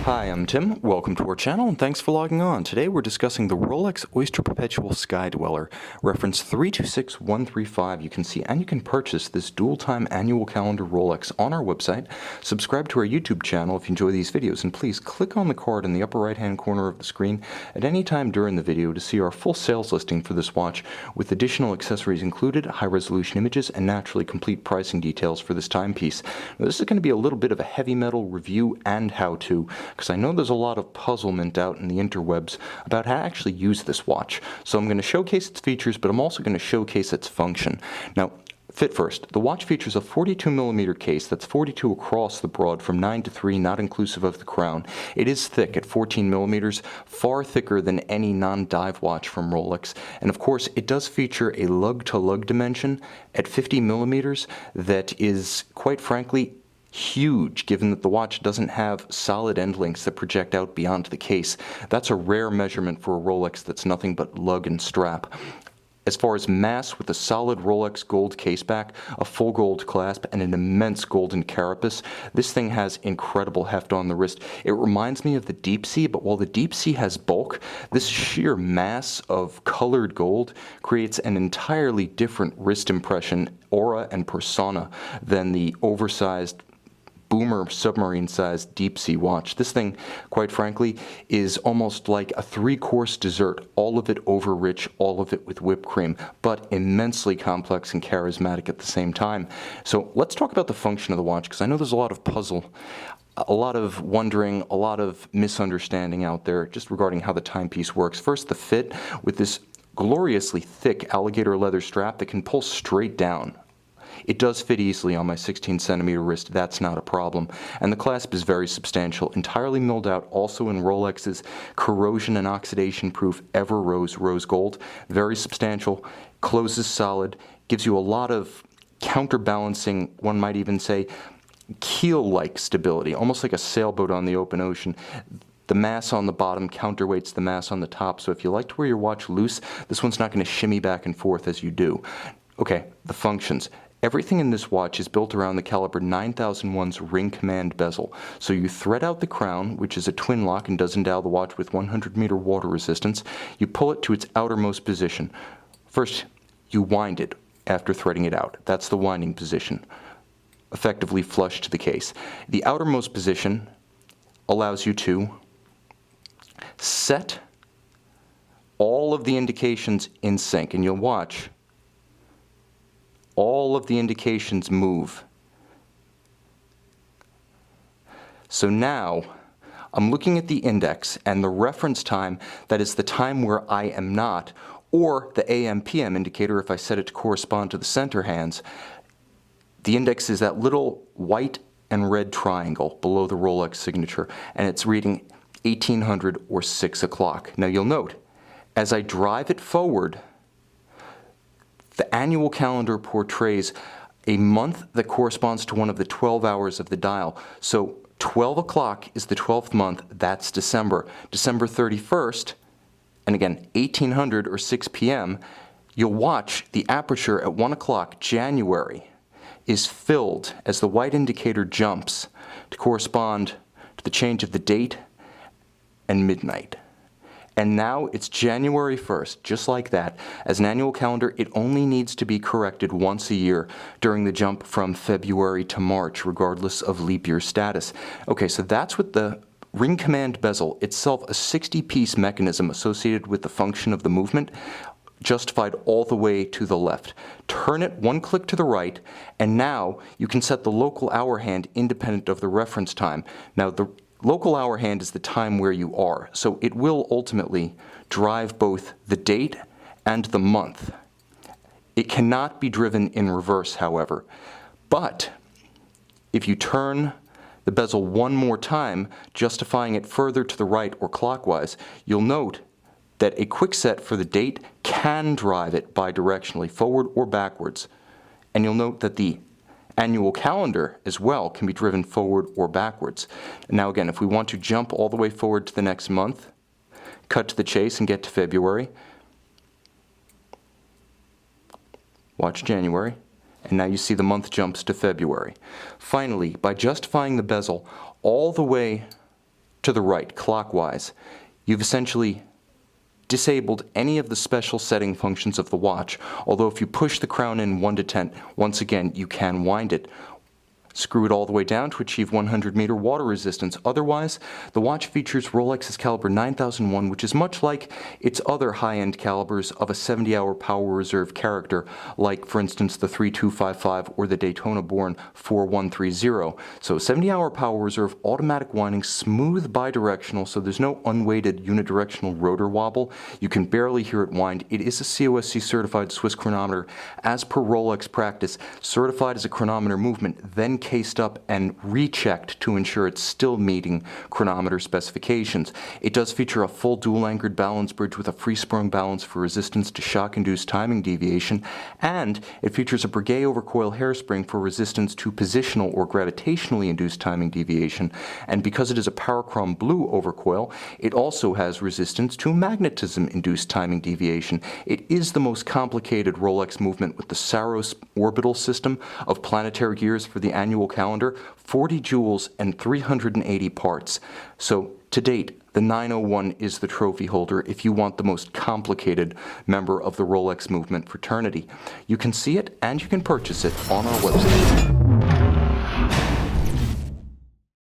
Hi, I'm Tim. Welcome to our channel and thanks for logging on. Today we're discussing the Rolex Oyster Perpetual Sky-Dweller, reference 326135. You can see and you can purchase this dual-time annual calendar Rolex on our website. Subscribe to our YouTube channel if you enjoy these videos, and please click on the card in the upper right-hand corner of the screen at any time during the video to see our full sales listing for this watch with additional accessories included, high-resolution images, and naturally complete pricing details for this timepiece. Now, this is going to be a little bit of a heavy metal review and how-to, because I know there's a lot of puzzlement out in the interwebs about how to actually use this watch. So I'm going to showcase its features, but I'm also going to showcase its function. Now, fit first. The watch features a 42mm case that's 42 across the broad from 9 to 3, not inclusive of the crown. It is thick at 14mm, far thicker than any non-dive watch from Rolex. And of course, it does feature a lug-to-lug dimension at 50mm that is, quite frankly, huge, given that the watch doesn't have solid end links that project out beyond the case. That's a rare measurement for a Rolex that's nothing but lug and strap. As far as mass, with a solid Rolex gold caseback, a full gold clasp, and an immense golden carapace, this thing has incredible heft on the wrist. It reminds me of the Deep Sea, but while the Deep Sea has bulk, this sheer mass of colored gold creates an entirely different wrist impression, aura, and persona than the oversized boomer submarine-sized deep sea watch. This thing, quite frankly, is almost like a three-course dessert, all of it over-rich, all of it with whipped cream, but immensely complex and charismatic at the same time. So let's talk about the function of the watch, because I know there's a lot of puzzle, a lot of wondering, a lot of misunderstanding out there just regarding how the timepiece works. First, the fit with this gloriously thick alligator leather strap that can pull straight down. It does fit easily on my 16cm wrist, that's not a problem. And the clasp is very substantial, entirely milled out, also in Rolex's corrosion and oxidation proof Everose rose gold. Very substantial, closes solid, gives you a lot of counterbalancing, one might even say, keel-like stability, almost like a sailboat on the open ocean. The mass on the bottom counterweights the mass on the top, so if you like to wear your watch loose, this one's not going to shimmy back and forth as you do. Okay, the functions. Everything in this watch is built around the Caliper 9001's ring command bezel. So you thread out the crown, which is a twin lock and does endow the watch with 100-meter water resistance. You pull it to its outermost position. First, you wind it after threading it out. That's the winding position, effectively flush to the case. The outermost position allows you to set all of the indications in sync, and you'll watch all of the indications move. So now I'm looking at the index and the reference time, that is the time where I am not, or the AM/PM indicator if I set it to correspond to the center hands. The index is that little white and red triangle below the Rolex signature, and it's reading 1800 or 6 o'clock. Now you'll note, as I drive it forward, the annual calendar portrays a month that corresponds to one of the 12 hours of the dial. So 12 o'clock is the 12th month, that's December. December 31st, and again, 1800 or 6 p.m., you'll watch the aperture at 1 o'clock, January, is filled as the white indicator jumps to correspond to the change of the date and midnight. And now it's January 1st, just like that. As an annual calendar, it only needs to be corrected once a year during the jump from February to March, regardless of leap year status. Okay, so that's with the ring command bezel, itself a 60-piece mechanism associated with the function of the movement, justified all the way to the left. Turn it one click to the right, and now you can set the local hour hand independent of the reference time. Now, the local hour hand is the time where you are, so it will ultimately drive both the date and the month. It cannot be driven in reverse, however. But if you turn the bezel one more time, justifying it further to the right or clockwise, you'll note that a quick set for the date can drive it bidirectionally, forward or backwards. And you'll note that the annual calendar as well can be driven forward or backwards. Now again, if we want to jump all the way forward to the next month, cut to the chase and get to February, watch January, and now you see the month jumps to February. Finally, by justifying the bezel all the way to the right, clockwise, you've essentially disabled any of the special setting functions of the watch, although if you push the crown in 1 to 10, once again, you can wind it. Screw it all the way down to achieve 100-meter water resistance. Otherwise, the watch features Rolex's Caliper 9001, which is much like its other high-end calibers of a 70-hour power reserve character, like, for instance, the 3255 or the Daytona-born 4130. So 70-hour power reserve, automatic winding, smooth bidirectional, so there's no unweighted unidirectional rotor wobble. You can barely hear it wind. It is a COSC certified Swiss chronometer, as per Rolex practice, certified as a chronometer movement, then cased up and rechecked to ensure it's still meeting chronometer specifications. It does feature a full dual-anchored balance bridge with a free-sprung balance for resistance to shock-induced timing deviation, and it features a Breguet overcoil hairspring for resistance to positional or gravitationally induced timing deviation, and because it is a Parachrom blue overcoil, it also has resistance to magnetism-induced timing deviation. It is the most complicated Rolex movement with the Saros orbital system of planetary gears for the annual calendar, 40 jewels and 380 parts. So, to date, the 901 is the trophy holder if you want the most complicated member of the Rolex movement fraternity. You can see it and you can purchase it on our website.